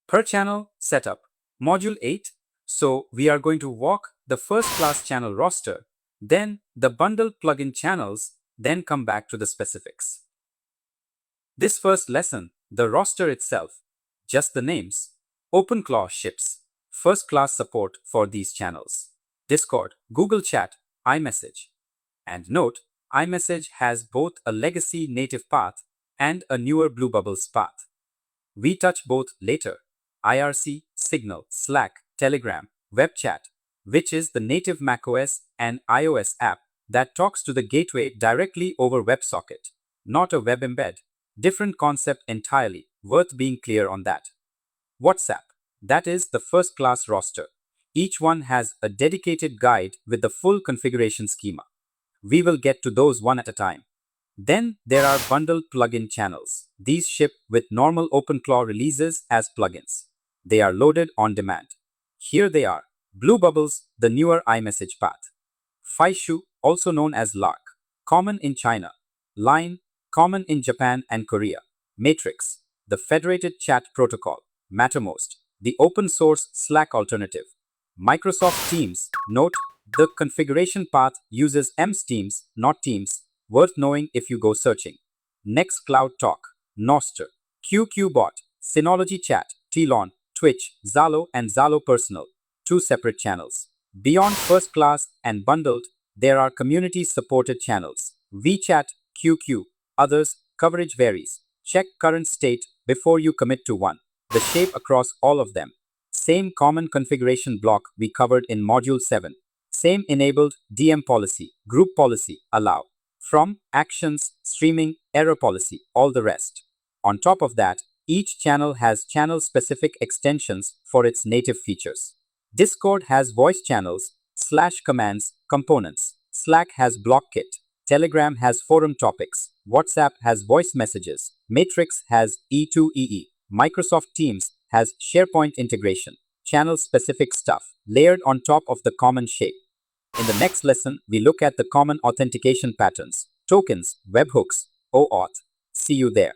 Per channel setup, module 8. So we are going to walk the first class channel roster, then the bundled plugin channels, then come back to the specifics. This first lesson, the roster itself, just the names. OpenClaw ships first class support for these channels. Discord, Google Chat, iMessage. And note, iMessage has both a legacy native path and a newer Blue Bubbles path. We touch both later. IRC, Signal, Slack, Telegram, WebChat, which is the native macOS and iOS app that talks to the gateway directly over WebSocket, not a web embed. Different concept entirely, worth being clear on that. WhatsApp, that is the first class roster. Each one has a dedicated guide with the full configuration schema. We will get to those one at a time. Then there are bundled plugin channels. These ship with normal OpenClaw releases as plugins. They are loaded on demand. Here they are. Blue Bubbles, the newer iMessage path. Faishu, also known as Lark, common in China. Line, common in Japan and Korea. Matrix, the federated chat protocol. Mattermost, the open source Slack alternative. Microsoft Teams, note, the configuration path uses M's Teams, not Teams, worth knowing if you go searching. Nextcloud Talk, Noster, QQBot, Synology Chat, Telon, Twitch, Zalo and Zalo Personal, two separate channels. Beyond first class and bundled, there are community-supported channels. VChat, QQ, others, coverage varies. Check current state before you commit to one. The shape across all of them. Same common configuration block we covered in Module 7. Same enabled DM policy, group policy, allow. From, actions, streaming, error policy, all the rest. On top of that, each channel has channel-specific extensions for its native features. Discord has voice channels, /commands, components. Slack has block kit. Telegram has forum topics. WhatsApp has voice messages. Matrix has E2EE. Microsoft Teams has SharePoint integration. Channel-specific stuff, layered on top of the common shape. In the next lesson, we look at the common authentication patterns, tokens, webhooks, OAuth. See you there.